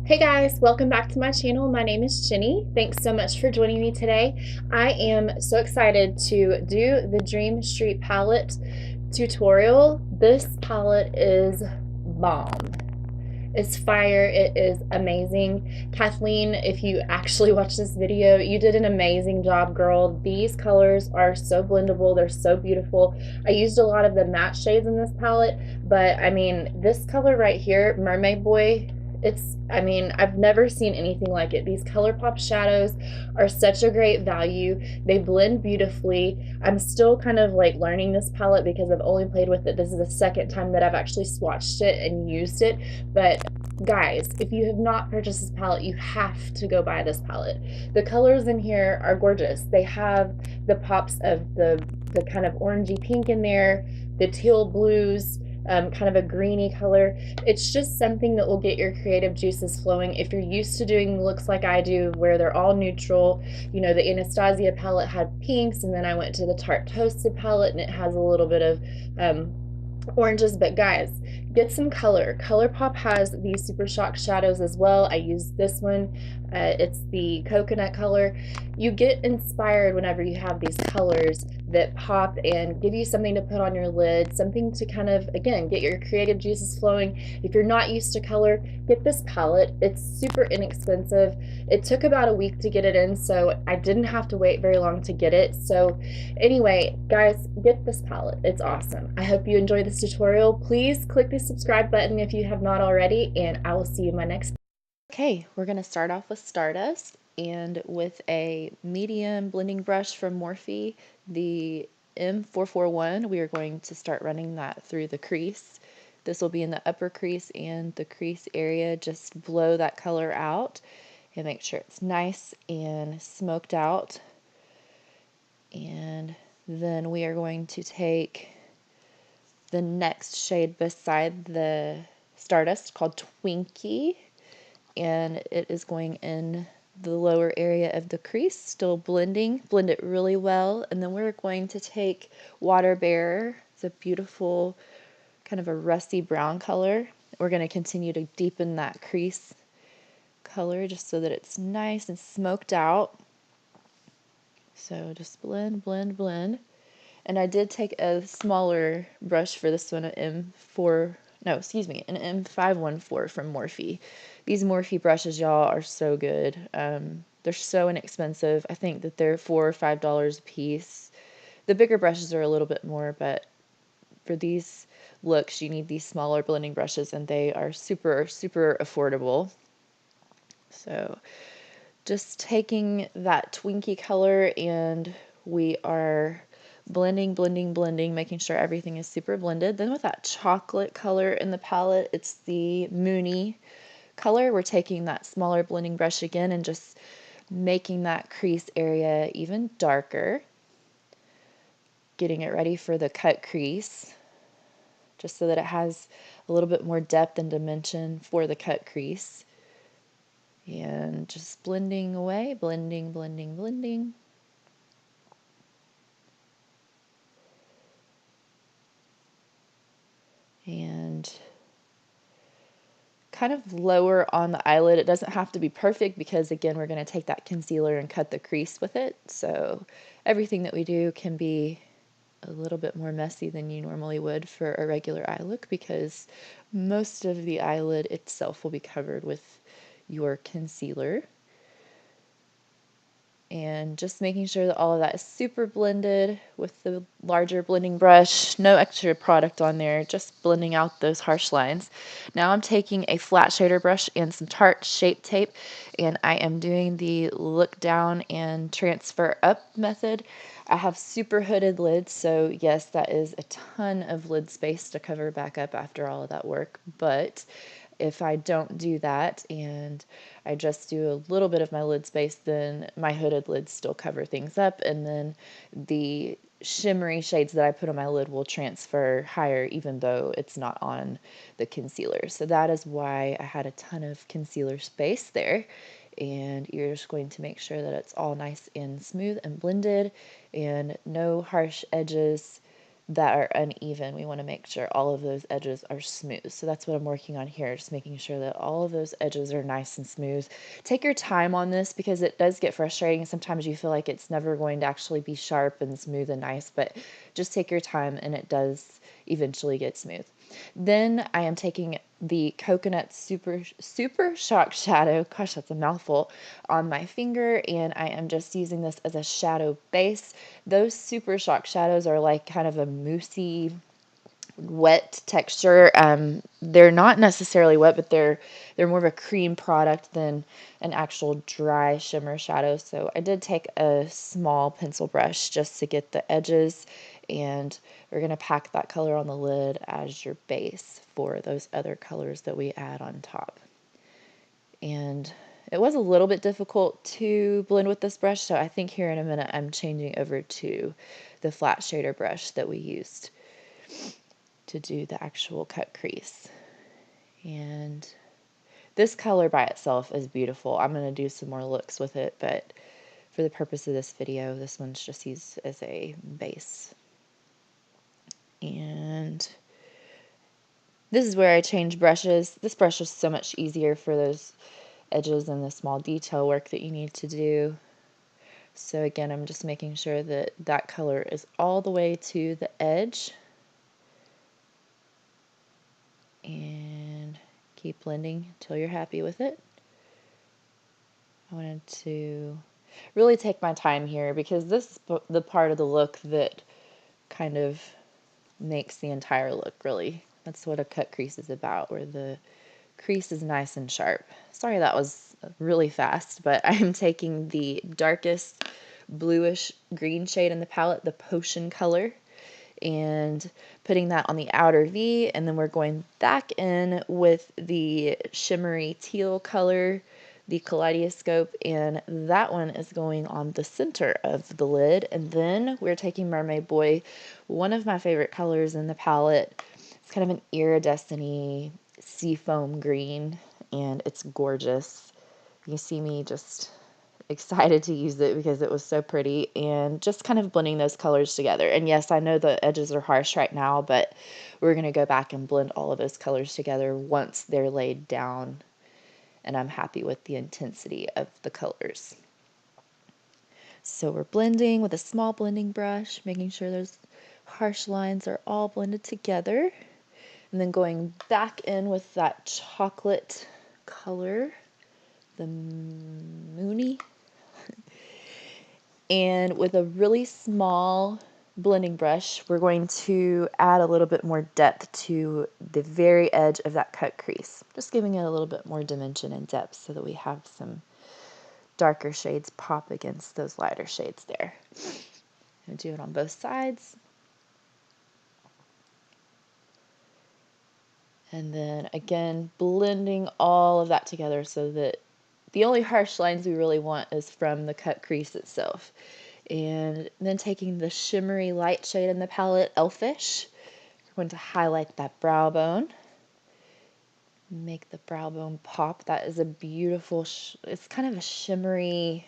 Hey guys, welcome back to my channel. My name is Jenny. Thanks so much for joining me today. I am so excited to do the Dream Street palette tutorial. This palette is bomb. It's fire. It is amazing. Kathleen, if you actually watch this video, you did an amazing job, girl. These colors are so blendable. They're so beautiful. I used a lot of the matte shades in this palette, but I mean, this color right here, Mermaid Boy, I've never seen anything like it. These Colourpop shadows are such a great value. They blend beautifully. I'm still kind of like learning this palette because I've only played with it. This is the second time that I've actually swatched it and used it. But guys, if you have not purchased this palette, you have to go buy this palette. The colors in here are gorgeous. They have the pops of the kind of orangey pink in there, the teal blues, kind of a greeny color. It's just something that will get your creative juices flowing. If you're used to doing looks like I do, where they're all neutral, you know, the Anastasia palette had pinks, and then I went to the Tarte Toasted palette, and it has a little bit of oranges. But guys, get some color. Colourpop has these Super Shock shadows as well. I used this one. It's the coconut color. You get inspired whenever you have these colors that pop and give you something to put on your lid, something to kind of, again, get your creative juices flowing. If you're not used to color, get this palette. It's super inexpensive. It took about a week to get it in, so I didn't have to wait very long to get it. So anyway, guys, get this palette. It's awesome. I hope you enjoy this tutorial. Please click the subscribe button if you have not already, and I will see you in my next video. Okay, we're going to start off with Stardust, and with a medium blending brush from Morphe, the M441, we are going to start running that through the crease. This will be in the upper crease and the crease area. Just blow that color out and make sure it's nice and smoked out. And then we are going to take the next shade beside the Stardust called Twinkie, and it is going in the lower area of the crease, still blending. Blend it really well. And then we're going to take Water Bearer. It's a beautiful kind of a rusty brown color. We're going to continue to deepen that crease color just so that it's nice and smoked out. So just blend, blend, blend. And I did take a smaller brush for this one, an M514 from Morphe. These Morphe brushes, y'all, are so good. They're so inexpensive. I think that they're $4 or $5 a piece. The bigger brushes are a little bit more, but for these looks, you need these smaller blending brushes, and they are super, super affordable. So just taking that Twinkie color, and we are blending, blending, blending, making sure everything is super blended. Then with that chocolate color in the palette, it's the Moony color. We're taking that smaller blending brush again and just making that crease area even darker, getting it ready for the cut crease, just so that it has a little bit more depth and dimension for the cut crease. And just blending away, blending, blending, blending. And kind of lower on the eyelid. It doesn't have to be perfect because, again, we're going to take that concealer and cut the crease with it. So everything that we do can be a little bit more messy than you normally would for a regular eye look, because most of the eyelid itself will be covered with your concealer. And just making sure that all of that is super blended with the larger blending brush. No extra product on there, just blending out those harsh lines. Now I'm taking a flat shader brush and some Tarte Shape Tape, and I am doing the look down and transfer up method. I have super hooded lids, so yes, that is a ton of lid space to cover back up after all of that work. But if I don't do that and I just do a little bit of my lid space, then my hooded lids still cover things up, and then the shimmery shades that I put on my lid will transfer higher even though it's not on the concealer. So that is why I had a ton of concealer space there. And you're just going to make sure that it's all nice and smooth and blended and no harsh edges. that are uneven. We want to make sure all of those edges are smooth. So that's what I'm working on here, just making sure that all of those edges are nice and smooth. Take your time on this because it does get frustrating. Sometimes you feel like it's never going to actually be sharp and smooth and nice, but just take your time and it does eventually get smooth. Then I am taking the Coconut Super Shock Shadow, gosh, that's a mouthful, on my finger, and I am just using this as a shadow base. Those Super Shock Shadows are like kind of a moussey, wet texture. They're not necessarily wet, but they're more of a cream product than an actual dry shimmer shadow. So I did take a small pencil brush just to get the edges, and we're going to pack that color on the lid as your base for those other colors that we add on top. And it was a little bit difficult to blend with this brush, so I think here in a minute I'm changing over to the flat shader brush that we used to do the actual cut crease. And this color by itself is beautiful. I'm going to do some more looks with it, but for the purpose of this video, this one's just used as a base. And this is where I change brushes. This brush is so much easier for those edges and the small detail work that you need to do. So again, I'm just making sure that that color is all the way to the edge. And keep blending until you're happy with it. I wanted to really take my time here because this is the part of the look that kind of makes the entire look, really. That's what a cut crease is about, where the crease is nice and sharp. Sorry that was really fast, but I'm taking the darkest bluish green shade in the palette, the Potion color, and putting that on the outer V, and then we're going back in with the shimmery teal color, the Kaleidoscope, and that one is going on the center of the lid. And then we're taking Mermaid Boy, one of my favorite colors in the palette. It's kind of an iridescent-y seafoam green, and it's gorgeous. You see me just excited to use it because it was so pretty, and just kind of blending those colors together. And yes, I know the edges are harsh right now, but we're going to go back and blend all of those colors together once they're laid down and I'm happy with the intensity of the colors. So we're blending with a small blending brush, making sure those harsh lines are all blended together, and then going back in with that chocolate color, the Moony, and with a really small blending brush, we're going to add a little bit more depth to the very edge of that cut crease, just giving it a little bit more dimension and depth so that we have some darker shades pop against those lighter shades there. I'm going to do it on both sides. And then again, blending all of that together so that the only harsh lines we really want is from the cut crease itself. And then taking the shimmery light shade in the palette, Elfish, we're going to highlight that brow bone. Make the brow bone pop. That is a beautiful, it's kind of a shimmery,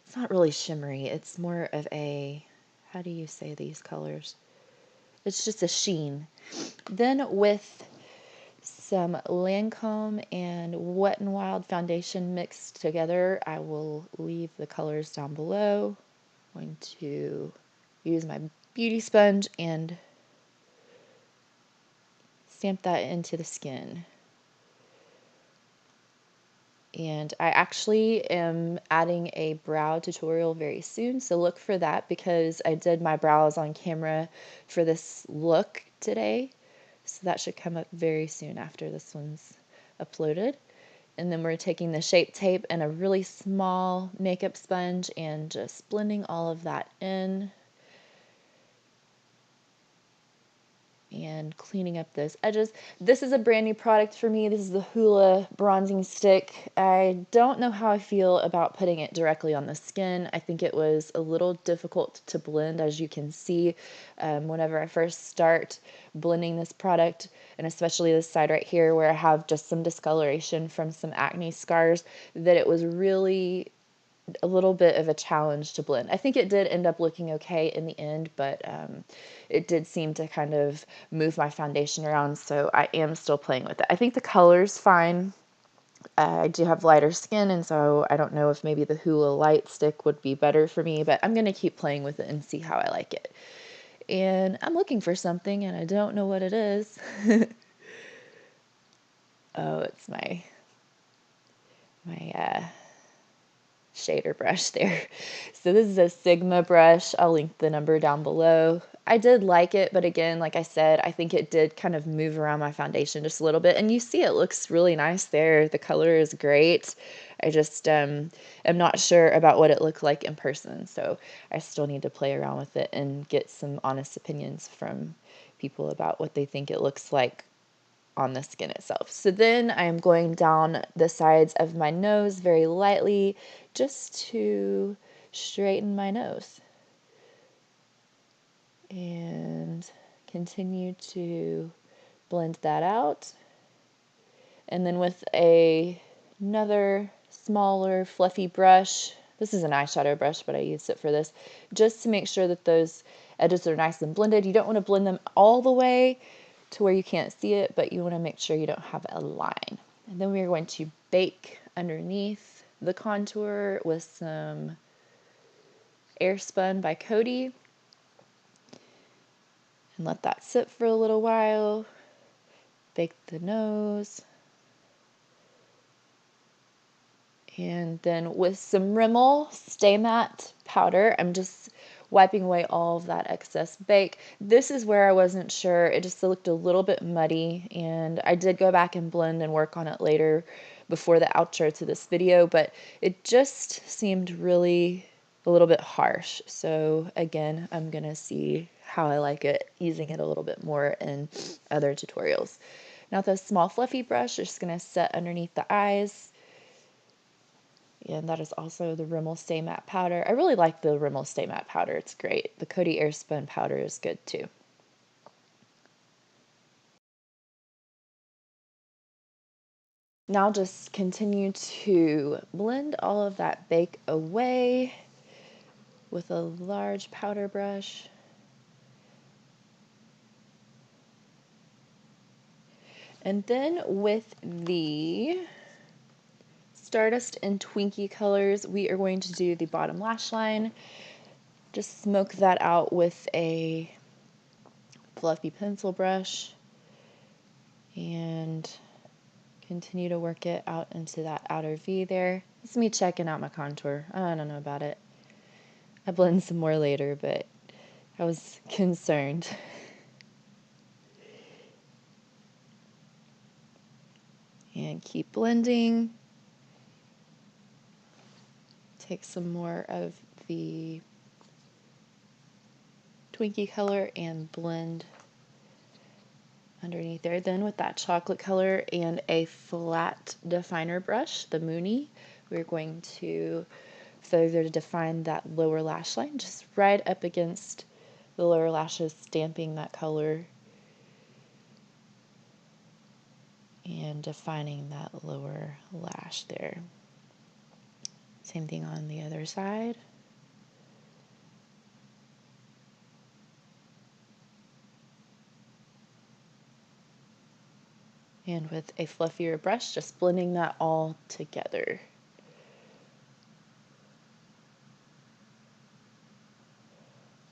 it's not really shimmery, it's more of a, how do you say these colors? It's just a sheen. Then with some Lancome and Wet n Wild foundation mixed together, I will leave the colors down below. I'm going to use my beauty sponge and stamp that into the skin. And I actually am adding a brow tutorial very soon, so look for that because I did my brows on camera for this look today. So that should come up very soon after this one's uploaded. And then we're taking the Shape Tape and a really small makeup sponge and just blending all of that in. And cleaning up those edges. This is a brand new product for me. This is the Hoola bronzing stick. I don't know how I feel about putting it directly on the skin. I think it was a little difficult to blend, as you can see, whenever I first start blending this product, and especially this side right here where I have just some discoloration from some acne scars, that it was really a little bit of a challenge to blend. I think it did end up looking okay in the end, but it did seem to kind of move my foundation around, so I am still playing with it. I think the color's fine. I do have lighter skin, and so I don't know if maybe the Hoola Light Stick would be better for me, but I'm going to keep playing with it and see how I like it. And I'm looking for something, and I don't know what it is. Oh, it's my shader brush there. So this is a Sigma brush. I'll link the number down below. I did like it, but again, like I said, I think it did kind of move around my foundation just a little bit, and you see it looks really nice there. The color is great. I just am not sure about what it looked like in person, so I still need to play around with it and get some honest opinions from people about what they think it looks like on the skin itself. So then I am going down the sides of my nose very lightly just to straighten my nose. And continue to blend that out. And then with another smaller fluffy brush, this is an eyeshadow brush, but I used it for this, just to make sure that those edges are nice and blended. You don't want to blend them all the way to where you can't see it, but you want to make sure you don't have a line. And then we are going to bake underneath the contour with some Airspun by Coty and let that sit for a little while. Bake the nose. And then with some Rimmel Stay Matte powder, I'm just wiping away all of that excess bake. This is where I wasn't sure. It just looked a little bit muddy, and I did go back and blend and work on it later before the outro to this video, but it just seemed really a little bit harsh. So again, I'm gonna see how I like it, using it a little bit more in other tutorials. Now with a small fluffy brush, just gonna set underneath the eyes. And that is also the Rimmel Stay Matte powder. I really like the Rimmel Stay Matte powder. It's great. The Coty Airspun powder is good too. Now just continue to blend all of that bake away with a large powder brush. And then with the Stardust and Twinkie colors, we are going to do the bottom lash line. Just smoke that out with a fluffy pencil brush and continue to work it out into that outer V there. This is me checking out my contour. I don't know about it. I blend some more later, but I was concerned. And keep blending. Take some more of the Twinkie color and blend underneath there. Then with that chocolate color and a flat definer brush, the Mooney, we're going to further define that lower lash line, just right up against the lower lashes, stamping that color and defining that lower lash there. Same thing on the other side. And with a fluffier brush, just blending that all together.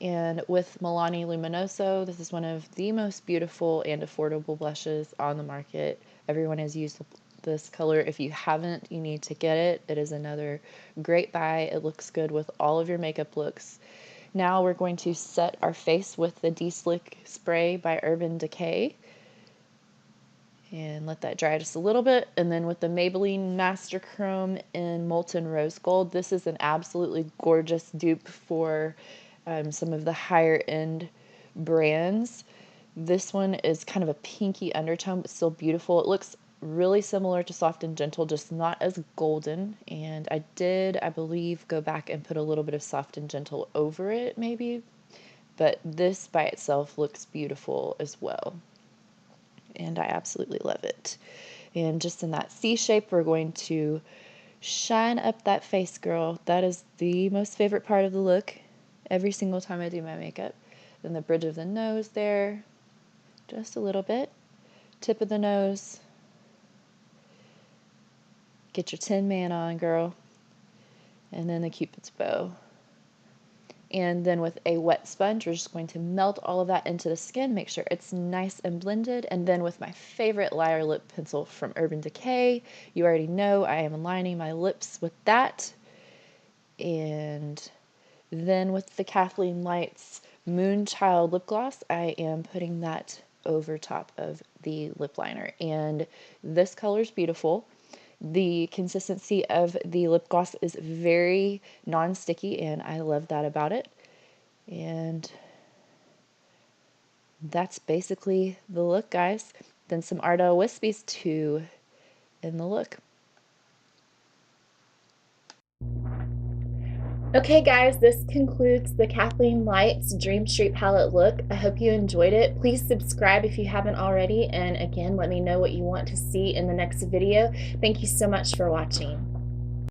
And with Milani Louminoso, this is one of the most beautiful and affordable blushes on the market. Everyone has used this color. If you haven't, you need to get it. It is another great buy. It looks good with all of your makeup looks. Now we're going to set our face with the De-Slick Spray by Urban Decay. And let that dry just a little bit. And then with the Maybelline Masterchrome in Molten Rose Gold, this is an absolutely gorgeous dupe for some of the higher end brands. This one is kind of a pinky undertone, but still beautiful. It looks really similar to Soft and Gentle, just not as golden. And I did, I believe, go back and put a little bit of Soft and Gentle over it, maybe. But this by itself looks beautiful as well. And I absolutely love it. And just in that C shape, we're going to Shine up that face, girl. That is the most favorite part of the look every single time I do my makeup. Then the bridge of the nose there, just a little bit. Tip of the nose. Get your Tin Man on, girl. And then the Cupid's bow. And then with a wet sponge, we're just going to melt all of that into the skin, make sure it's nice and blended. And then with my favorite Liar Lip Pencil from Urban Decay, you already know I am lining my lips with that. And then with the Kathleen Lights Moonchild Lip Gloss, I am putting that over top of the lip liner. And this color is beautiful. The consistency of the lip gloss is very non-sticky, and I love that about it. And that's basically the look, guys. Then some Ardell Wispies to end the look. Okay guys, this concludes the Kathleen Lights Dream Street palette look. I hope you enjoyed it. Please subscribe if you haven't already, and again, let me know what you want to see in the next video. Thank you so much for watching.